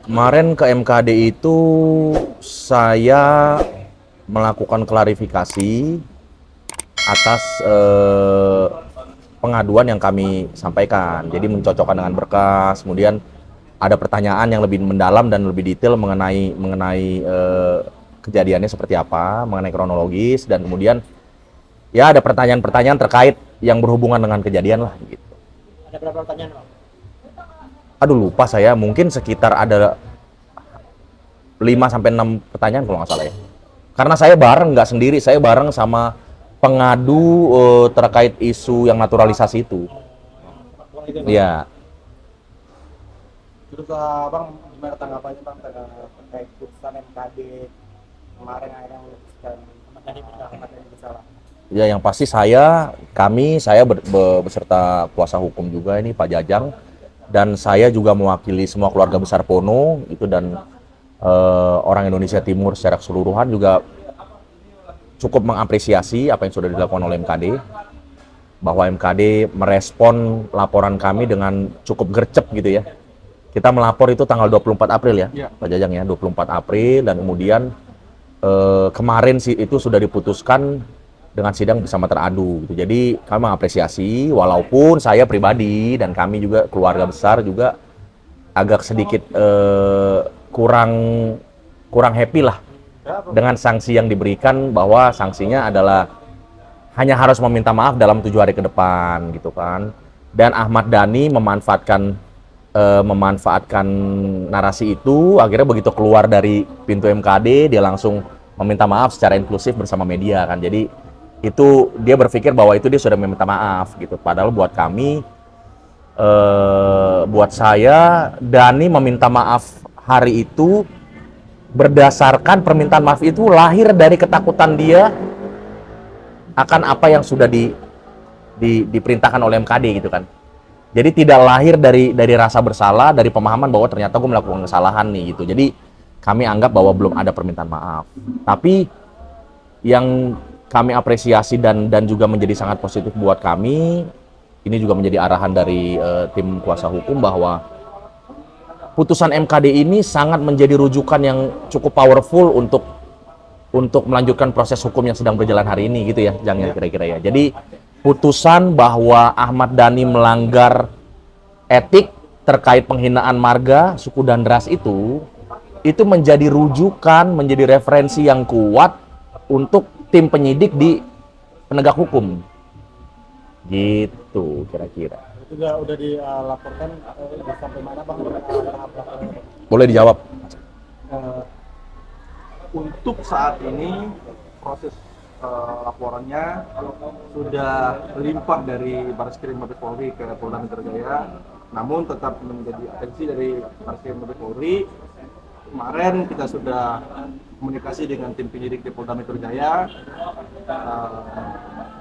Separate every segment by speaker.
Speaker 1: Kemarin ke MKD itu saya melakukan klarifikasi atas pengaduan yang kami sampaikan. Jadi mencocokkan dengan berkas, kemudian ada pertanyaan yang lebih mendalam dan lebih detail mengenai kejadiannya seperti apa, mengenai kronologis, dan kemudian ya ada pertanyaan-pertanyaan terkait yang berhubungan dengan kejadian lah gitu.
Speaker 2: Ada berapa pertanyaan, Bang?
Speaker 1: Aduh lupa saya, mungkin sekitar ada 5 sampai 6 pertanyaan kalau nggak salah ya. Karena saya bareng, nggak sendiri, saya bareng sama pengadu terkait isu yang naturalisasi itu. Iya.
Speaker 2: Terus Bang, gimana tanggapannya Bang terkait putusan MKD kemarin akhirnya memutuskan Ahmad Dhani bersalah?
Speaker 1: Ya yang pasti saya beserta kuasa hukum juga ini Pak Jajang, dan saya juga mewakili semua keluarga besar Pono itu, dan orang Indonesia Timur secara keseluruhan juga cukup mengapresiasi apa yang sudah dilakukan oleh MKD, bahwa MKD merespon laporan kami dengan cukup gercep gitu ya. Kita melapor itu tanggal 24 April ya, Pak Jajang ya, 24 April, dan kemudian kemarin sih itu sudah diputuskan dengan sidang bersama teradu gitu. Jadi kami mengapresiasi, walaupun saya pribadi dan kami juga keluarga besar juga agak sedikit kurang happy lah dengan sanksi yang diberikan, bahwa sanksinya adalah hanya harus meminta maaf dalam 7 hari ke depan gitu kan. Dan Ahmad Dhani memanfaatkan narasi itu, akhirnya begitu keluar dari pintu MKD dia langsung meminta maaf secara inklusif bersama media kan. Jadi itu dia berpikir bahwa itu dia sudah meminta maaf gitu. Padahal buat kami, buat saya, Dhani meminta maaf hari itu berdasarkan permintaan maaf itu lahir dari ketakutan dia akan apa yang sudah diperintahkan oleh MKD gitu kan. Jadi tidak lahir dari rasa bersalah, dari pemahaman bahwa ternyata gue melakukan kesalahan nih gitu. Jadi kami anggap bahwa belum ada permintaan maaf. Tapi yang kami apresiasi dan juga menjadi sangat positif buat kami, ini juga menjadi arahan dari tim kuasa hukum, bahwa putusan MKD ini sangat menjadi rujukan yang cukup powerful untuk melanjutkan proses hukum yang sedang berjalan hari ini gitu ya, jangan kira-kira ya. Jadi putusan bahwa Ahmad Dhani melanggar etik terkait penghinaan marga, suku dan ras itu menjadi rujukan, menjadi referensi yang kuat untuk tim penyidik di penegak hukum. Gitu kira-kira.
Speaker 2: Itu udah dilaporkan sampai mana Bang tahap laporan?
Speaker 1: Boleh dijawab.
Speaker 3: Untuk saat ini proses laporannya sudah limpah dari Barreskrim Mabes Polri ke Polda Metro Jaya, namun tetap menjadi atensi dari Barreskrim Mabes Polri. Kemarin kita sudah komunikasi dengan tim penyidik di Polda Metro Jaya.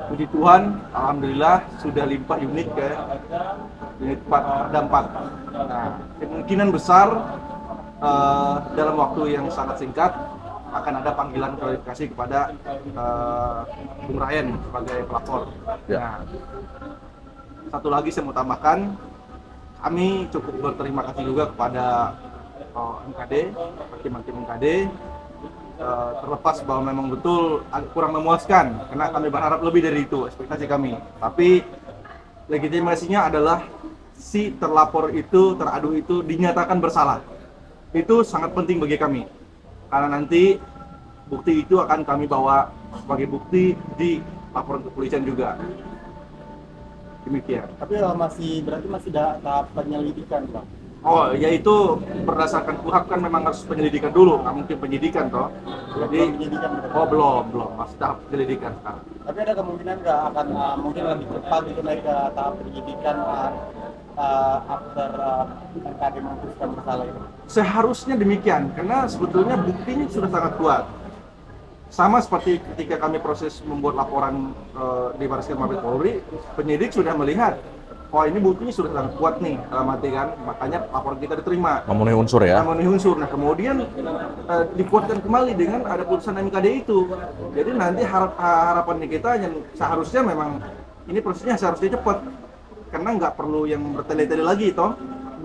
Speaker 3: Puji Tuhan, alhamdulillah sudah limpah unit ke unit 4, ada 4. Nah, kemungkinan besar dalam waktu yang sangat singkat akan ada panggilan klarifikasi kepada Bung Ryan sebagai pelapor.
Speaker 1: Ya.
Speaker 3: Nah, satu lagi saya mau tambahkan, kami cukup berterima kasih juga kepada MKD, hakim-hakim MKD, terlepas bahwa memang betul kurang memuaskan, karena kami berharap lebih dari itu ekspektasi kami. Tapi legitimasinya adalah si terlapor itu, teradu itu dinyatakan bersalah. Itu sangat penting bagi kami, karena nanti bukti itu akan kami bawa sebagai bukti di laporan kepolisian juga. Demikian.
Speaker 2: Tapi berarti masih tahap penyelidikan Bang.
Speaker 3: Oh, yaitu berdasarkan KUHP kan memang harus penyelidikan dulu, nggak mungkin penyidikan toh. Jadi
Speaker 2: Penyelidikan
Speaker 3: belum, masih tahap penyelidikan sekarang.
Speaker 2: tapi ada kemungkinan nggak akan mungkin lebih cepat itu naik ke tahap penyidikan after MKD memutuskan bersalah itu?
Speaker 3: Seharusnya demikian, karena sebetulnya buktinya sudah sangat kuat. Sama seperti ketika kami proses membuat laporan di Barreskrim Mabes Polri, penyidik sudah melihat, oh ini buktinya sudah sangat kuat nih, dalam arti kan, makanya laporan kita diterima.
Speaker 1: Memenuhi unsur ya.
Speaker 3: Memenuhi unsur. Nah kemudian dikuatkan kembali dengan ada putusan MKD itu. Jadi nanti harapannya kita yang seharusnya memang ini prosesnya seharusnya cepat, karena nggak perlu yang bertele-tele lagi toh.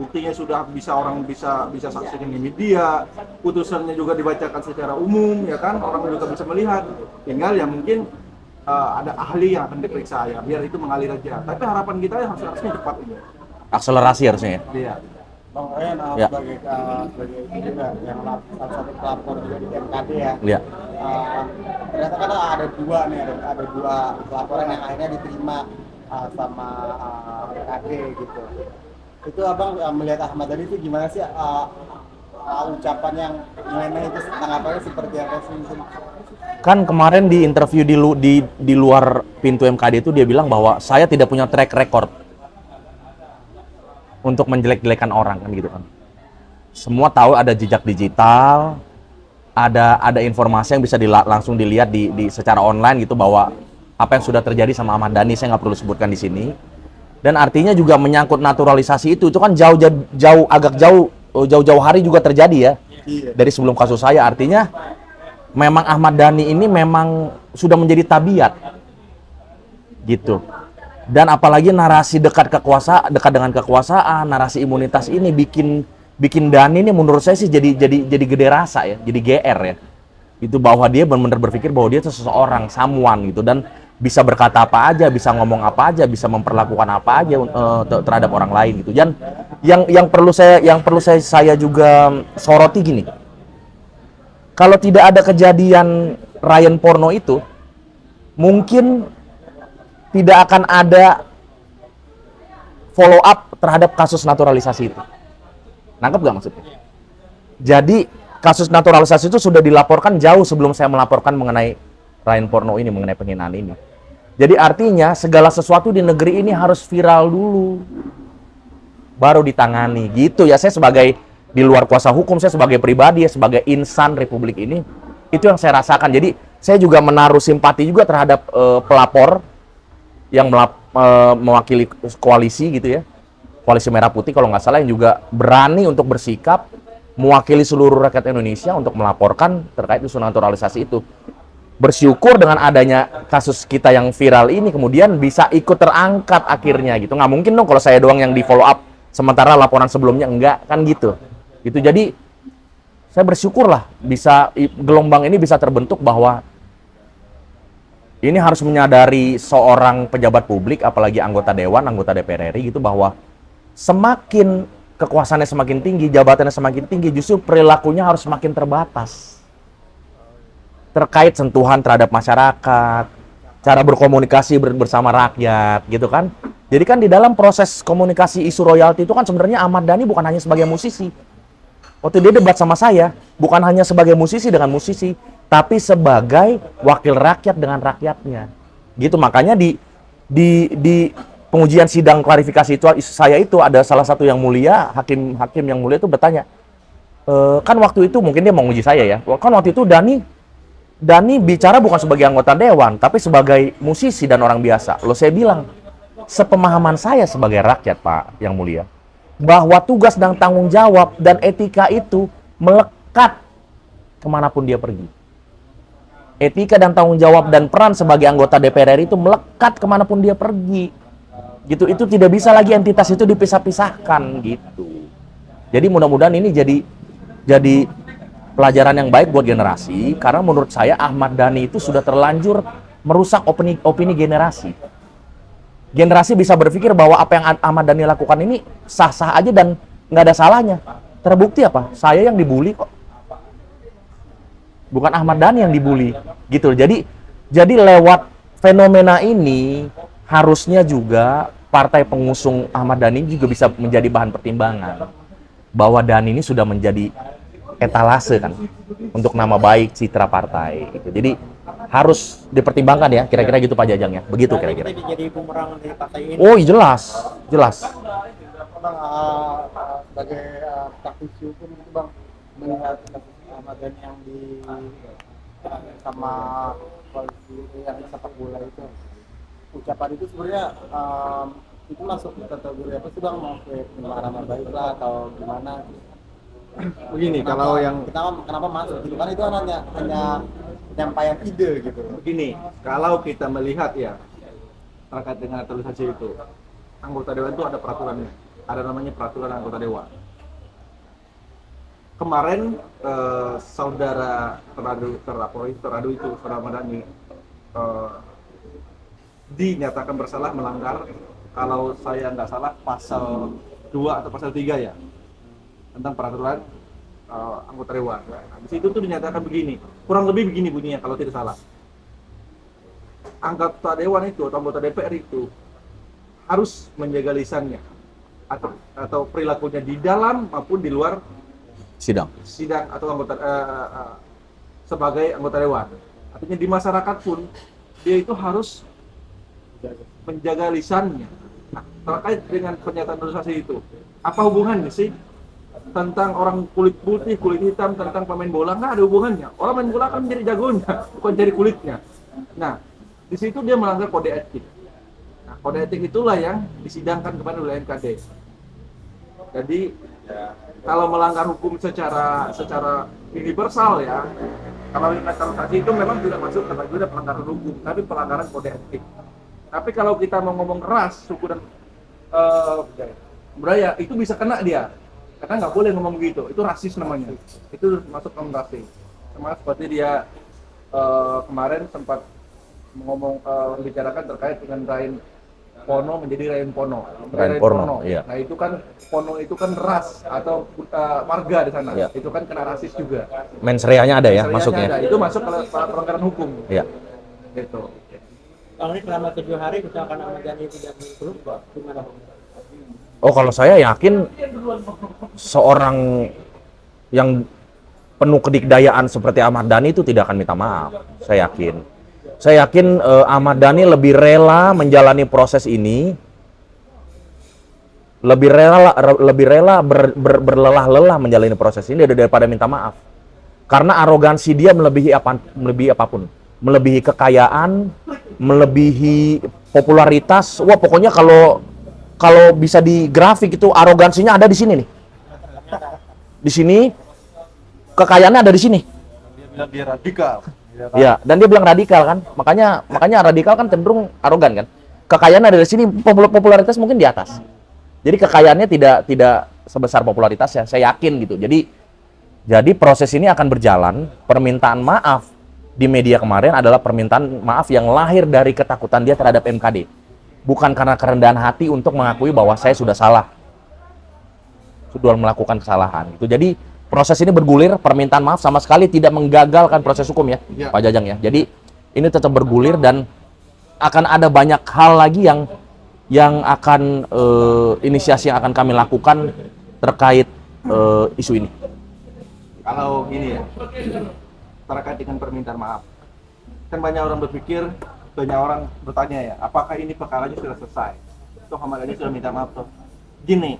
Speaker 3: buktinya sudah bisa orang bisa saksikan di media, putusannya juga dibacakan secara umum, ya kan, orang juga bisa melihat. Tinggal ya mungkin ada ahli yang akan diperiksa ya, biar itu mengalir aja. Tapi harapan kita ya harusnya cepat ini.
Speaker 1: Akselerasi harusnya ya.
Speaker 3: Iya.
Speaker 2: Bang Ryan
Speaker 1: Ya.
Speaker 2: sebagai itu juga yang salah satu pelapor juga di MKD ya.
Speaker 1: Iya.
Speaker 2: Ternyata kan ada dua nih, ada dua pelaporan yang akhirnya diterima sama MKD gitu. Itu abang melihat Ahmad Dhani itu gimana sih ucapan yang nilainya itu tanggapannya seperti apa sih?
Speaker 1: Kan kemarin di interview di luar pintu MKD itu dia bilang bahwa saya tidak punya track record untuk menjelek-jelekan orang kan gitu kan. Semua tahu ada jejak digital, ada informasi yang bisa langsung dilihat di secara online gitu bahwa apa yang sudah terjadi sama Ahmad Dhani saya nggak perlu sebutkan di sini. Dan artinya juga menyangkut naturalisasi itu kan jauh-jauh hari juga terjadi ya.
Speaker 2: Iya.
Speaker 1: Dari sebelum kasus saya, artinya memang Ahmad Dhani ini memang sudah menjadi tabiat gitu. Dan apalagi narasi dekat dengan kekuasaan, narasi imunitas ini bikin Dhani ini menurut saya sih jadi gede rasa ya, jadi GR ya. Itu bahwa dia benar-benar berpikir bahwa dia itu seseorang, someone gitu, dan bisa berkata apa aja, bisa ngomong apa aja, bisa memperlakukan apa aja terhadap orang lain gitu. Dan yang perlu saya juga soroti gini. Kalau tidak ada kejadian Ryan Porno itu, mungkin tidak akan ada follow up terhadap kasus naturalisasi itu. Nangkep gak maksudnya? Jadi kasus naturalisasi itu sudah dilaporkan jauh sebelum saya melaporkan mengenai Ryan Porno ini, mengenai penghinaan ini. Jadi artinya segala sesuatu di negeri ini harus viral dulu, baru ditangani gitu ya. Saya sebagai di luar kuasa hukum, saya sebagai pribadi ya, sebagai insan Republik ini, itu yang saya rasakan. Jadi saya juga menaruh simpati juga terhadap pelapor yang mewakili koalisi gitu ya, koalisi Merah Putih kalau nggak salah, yang juga berani untuk bersikap mewakili seluruh rakyat Indonesia untuk melaporkan terkait isu naturalisasi itu. Bersyukur dengan adanya kasus kita yang viral ini kemudian bisa ikut terangkat akhirnya gitu. Nggak mungkin dong kalau saya doang yang di follow up sementara laporan sebelumnya enggak, kan gitu. Jadi saya bersyukur lah bisa gelombang ini bisa terbentuk, bahwa ini harus menyadari seorang pejabat publik, apalagi anggota dewan, anggota DPR RI gitu, bahwa semakin kekuasaannya semakin tinggi, jabatannya semakin tinggi, justru perilakunya harus semakin terbatas. Terkait sentuhan terhadap masyarakat, cara berkomunikasi bersama rakyat gitu kan. Jadi kan di dalam proses komunikasi isu royalti itu kan sebenarnya Ahmad Dhani bukan hanya sebagai musisi. Waktu dia debat sama saya, bukan hanya sebagai musisi dengan musisi, tapi sebagai wakil rakyat dengan rakyatnya. Gitu, makanya di pengujian sidang klarifikasi itu saya itu ada salah satu yang mulia, hakim yang mulia itu bertanya, kan waktu itu mungkin dia mau nguji saya ya, kan waktu itu Dhani bicara bukan sebagai anggota dewan, tapi sebagai musisi dan orang biasa. Loh, saya bilang, sepemahaman saya sebagai rakyat, Pak yang mulia, bahwa tugas dan tanggung jawab dan etika itu melekat kemanapun dia pergi. Etika dan tanggung jawab dan peran sebagai anggota DPR RI itu melekat kemanapun dia pergi. Gitu, itu tidak bisa lagi entitas itu dipisah-pisahkan gitu. Jadi mudah-mudahan ini jadi pelajaran yang baik buat generasi, karena menurut saya Ahmad Dhani itu sudah terlanjur merusak opini generasi. Generasi bisa berpikir bahwa apa yang Ahmad Dhani lakukan ini sah-sah aja dan nggak ada salahnya. Terbukti apa? Saya yang dibully kok. Bukan Ahmad Dhani yang dibully. Gitu. Jadi lewat fenomena ini harusnya juga partai pengusung Ahmad Dhani juga bisa menjadi bahan pertimbangan. Bahwa Dhani ini sudah menjadi etalase kan untuk nama baik citra partai gitu. Jadi harus dipertimbangkan ya, kira-kira gitu Pak Jajang ya. Begitu kira-kira.
Speaker 2: Jadi bumerang dari partai ini.
Speaker 1: Oh, jelas.
Speaker 2: Bang, sebagai praktisi hukum itu Bang, melihat kasus Ahmad Dhani yang sama koalisi yang sepak bola itu, ucapan itu sebenarnya itu masuk kategori apa sih Bang? Mau ke pencemaran baik lah atau gimana?
Speaker 3: Begini, kalau yang
Speaker 2: kenapa masuk gitu kan, itu kan hanya penyampaian ide gitu.
Speaker 3: begini, kalau kita melihat ya terkait dengan naturalisasi itu, anggota dewan itu ada peraturannya. ada namanya peraturan anggota dewan. Kemarin saudara teradu itu saudara Madani dinyatakan bersalah melanggar, kalau saya nggak salah pasal 2 atau pasal 3 ya, tentang peraturan anggota dewan. Nah, di situ tuh dinyatakan begini, kurang lebih begini bunyinya kalau tidak salah. Anggota dewan itu atau anggota DPR itu harus menjaga lisannya atau perilakunya di dalam maupun di luar
Speaker 1: Sidang.
Speaker 3: sidang atau anggota sebagai anggota dewan. Artinya di masyarakat pun dia itu harus menjaga lisannya. Nah, terkait dengan pernyataan organisasi itu, apa hubungannya sih tentang orang kulit putih, kulit hitam, tentang pemain bola? Nggak ada hubungannya. Orang main bola kan menjadi jagonya, bukan jadi kulitnya. Nah, di situ dia melanggar kode etik. Nah, kode etik itulah yang disidangkan kepada oleh MKD. Jadi kalau melanggar hukum secara universal ya, kalau naturalisasi itu memang tidak masuk kategori pelanggaran hukum, tapi pelanggaran kode etik. Tapi kalau kita mau ngomong ras, suku dan budaya, itu bisa kena dia. Karena nggak boleh ngomong begitu, itu rasis namanya. Itu masuk ke rasis. Sama seperti dia kemarin sempat ngomong membicarakan terkait dengan Rain Pono menjadi Rain Pono.
Speaker 1: Rain Porno, iya.
Speaker 3: Nah itu kan Pono itu kan ras atau marga di sana.
Speaker 1: Iya.
Speaker 3: Itu kan kena rasis juga.
Speaker 1: Mensreanya ada ya
Speaker 3: Serianya
Speaker 1: masuknya.
Speaker 3: ada. Itu masuk ke pelanggaran hukum.
Speaker 1: Iya.
Speaker 3: Gitu.
Speaker 4: Kalau ini selama 7 hari misalkan Ahmad Dhani tidak muncul, gimana?
Speaker 1: Oh, kalau saya yakin seorang yang penuh kedikdayaan seperti Ahmad Dhani itu tidak akan minta maaf. Saya yakin Ahmad Dhani lebih rela menjalani proses ini, lebih rela berlelah-lelah menjalani proses ini daripada minta maaf. Karena arogansi dia melebihi apapun, melebihi kekayaan, melebihi popularitas. Wah, pokoknya kalau bisa di grafik itu arogansinya ada di sini nih. Di sini, kekayaannya ada di sini.
Speaker 3: Dia bilang dia radikal.
Speaker 1: Ya, dan dia bilang radikal kan. Makanya radikal kan cenderung arogan kan. Kekayaannya ada di sini, popularitas mungkin di atas. Jadi kekayaannya tidak sebesar popularitasnya, saya yakin gitu. Jadi proses ini akan berjalan. Permintaan maaf di media kemarin adalah permintaan maaf yang lahir dari ketakutan dia terhadap MKD. Bukan karena kerendahan hati untuk mengakui bahwa saya sudah salah. Sudah melakukan kesalahan. Gitu. Jadi proses ini bergulir, permintaan maaf sama sekali tidak menggagalkan proses hukum ya,
Speaker 3: Ya.
Speaker 1: Pak Jajang ya. Jadi ini tetap bergulir dan akan ada banyak hal lagi yang akan inisiasi yang akan kami lakukan terkait isu ini.
Speaker 3: Kalau gini ya, terkait dengan permintaan maaf, kan banyak orang berpikir, banyak orang bertanya ya, apakah ini perkaranya sudah selesai? Toh Ahmad Dhani sudah minta maaf toh. Gini,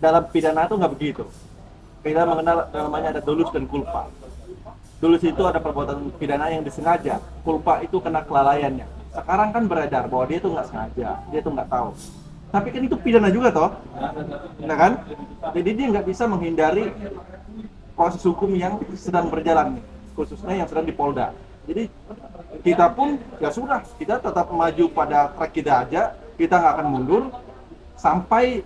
Speaker 3: dalam pidana itu nggak begitu. Kita mengenal namanya ada dolus dan culpa. Dolus itu ada perbuatan pidana yang disengaja, culpa itu kena kelalaiannya. Sekarang kan beredar bahwa dia tuh nggak sengaja, dia tuh nggak tahu. Tapi kan itu pidana juga toh, nah kan? Jadi dia nggak bisa menghindari proses hukum yang sedang berjalan, khususnya yang sedang di Polda. Jadi kita pun ya sudah, kita tetap maju pada track kita aja, kita nggak akan mundur sampai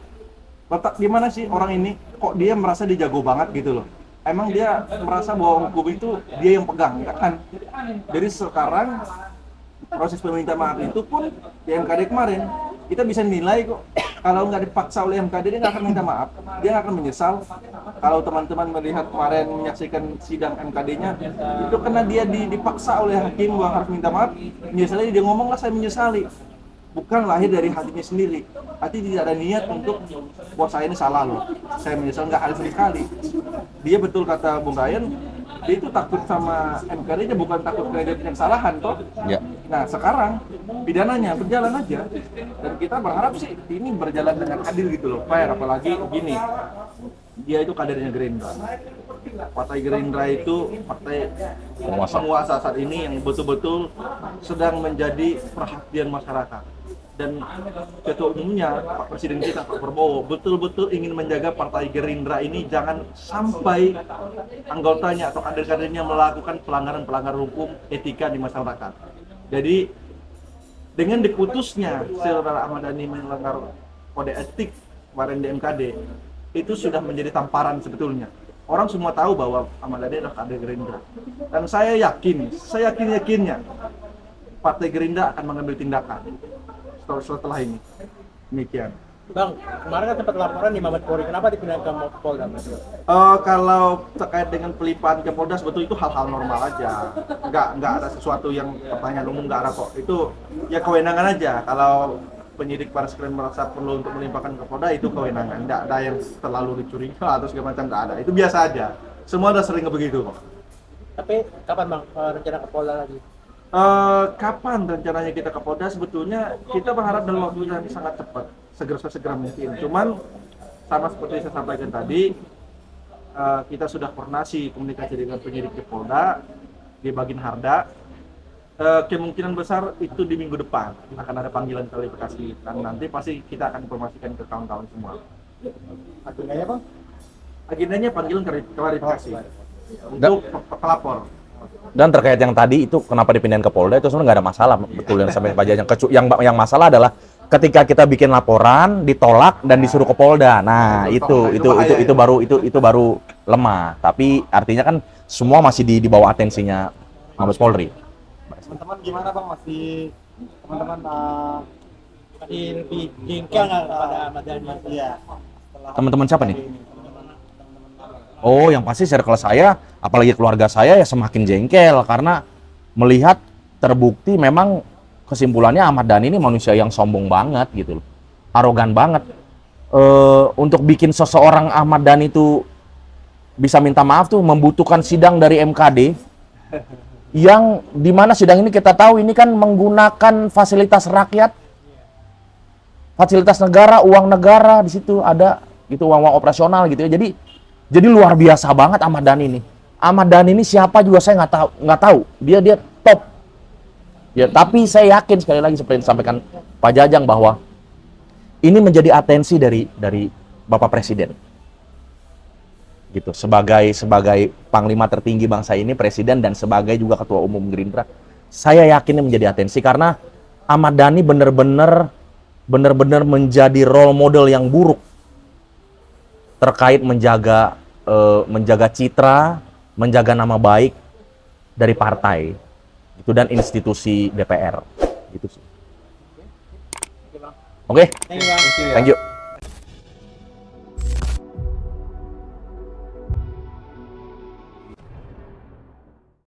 Speaker 3: letak di mana sih orang ini kok dia merasa dia jago banget gitu loh. Emang dia merasa bahwa hukum itu dia yang pegang, enggak kan? Jadi sekarang proses permintaan maaf itu pun di MKD kemarin kita bisa nilai kok, kalau nggak dipaksa oleh MKD dia nggak akan minta maaf, dia nggak akan menyesal. Kalau teman-teman melihat kemarin menyaksikan sidang MKD-nya itu karena dia dipaksa oleh hakim bahwa harus minta maaf, menyesali, dia ngomong lah saya menyesali, bukan lahir dari hatinya sendiri. Hati tidak ada niat untuk buat saya ini salah loh, saya menyesal, nggak ada sama sekali. Dia betul kata Bung Ryan, dia itu takut sama MKD-nya, bukan takut karena dia punya kesalahan toh.
Speaker 1: Ya.
Speaker 3: Nah sekarang pidananya berjalan aja, dan kita berharap sih ini berjalan dengan adil gitu loh, fair. Apalagi gini, dia itu kadernya Gerindra. Partai Gerindra itu partai penguasa saat ini yang betul-betul sedang menjadi perhatian masyarakat. Dan ketua umumnya Pak Presiden kita Pak Prabowo betul-betul ingin menjaga partai Gerindra ini jangan sampai anggotanya atau kader-kadernya melakukan pelanggaran hukum etika di masyarakat. Jadi dengan diputusnya saudara Ahmad Dhani melanggar kode etik kemarin di MKD itu sudah menjadi tamparan sebetulnya. Orang semua tahu bahwa Ahmad Dhani adalah kader Gerindra. Dan saya yakinnya Partai Gerindra akan mengambil tindakan setelah ini. Demikian.
Speaker 4: Bang, kemarin kan sempat laporan di Mabes Polri, kenapa dipindah ke Polda?
Speaker 3: Kalau terkait dengan pelimpahan ke Polda sebetulnya itu hal-hal normal aja, nggak ada sesuatu yang pertanyaan umum, nggak ada kok. Itu ya kewenangan aja. Kalau penyidik Baris Krim merasa perlu untuk melimpahkan ke Polda, itu kewenangan, nggak ada yang terlalu dicurigai atau segala macam, nggak ada. Itu biasa aja. Semua udah sering begitu kok.
Speaker 4: Tapi kapan Bang rencana ke Polda lagi?
Speaker 3: Kapan rencananya kita ke Polda? Sebetulnya kita berharap dalam waktu yang sangat cepat, segera mungkin. Cuman sama seperti saya sampaikan tadi, kita sudah koordinasi komunikasi dengan penyidik di Polda, di Bagin Harda. Kemungkinan besar itu di minggu depan akan ada panggilan klarifikasi, dan nanti pasti kita akan informasikan ke kawan-kawan semua.
Speaker 2: Agendanya Bang?
Speaker 3: Agendanya panggilan klarifikasi untuk pelapor.
Speaker 1: Dan terkait yang tadi itu kenapa dipindahin ke Polda itu sebenarnya nggak ada masalah, betul yang sampai Pak Jajang. Yang masalah adalah ketika kita bikin laporan ditolak dan disuruh ke Polda. Nah, itu baru lemah. Tapi artinya kan semua masih di bawah atensinya Mabes Polri.
Speaker 2: Teman-teman gimana Bang? Teman-teman
Speaker 4: Masih lebih jengkel nggak kepada Ahmad Dhani?
Speaker 2: iya.
Speaker 1: Teman-teman siapa nih? Oh, yang pasti circle saya, apalagi keluarga saya ya semakin jengkel karena melihat terbukti memang kesimpulannya Ahmad Dhani ini manusia yang sombong banget gitu loh. Arogan banget. Untuk bikin seseorang Ahmad Dhani itu bisa minta maaf tuh membutuhkan sidang dari MKD yang dimana sidang ini kita tahu ini kan menggunakan fasilitas rakyat, fasilitas negara, uang negara di situ ada gitu, uang operasional gitu ya. Jadi luar biasa banget Ahmad Dhani ini. Ahmad Dhani ini siapa juga saya nggak tahu. Dia top. Ya, tapi saya yakin sekali lagi seperti yang disampaikan Pak Jajang bahwa ini menjadi atensi dari Bapak Presiden. Gitu, sebagai panglima tertinggi bangsa ini, presiden, dan sebagai juga ketua umum Gerindra, saya yakin ini menjadi atensi karena Ahmad Dhani benar-benar menjadi role model yang buruk terkait menjaga citra, menjaga nama baik dari partai itu dan institusi DPR gitu sih. Oke.
Speaker 4: Thank you, Bang.
Speaker 1: Thank you.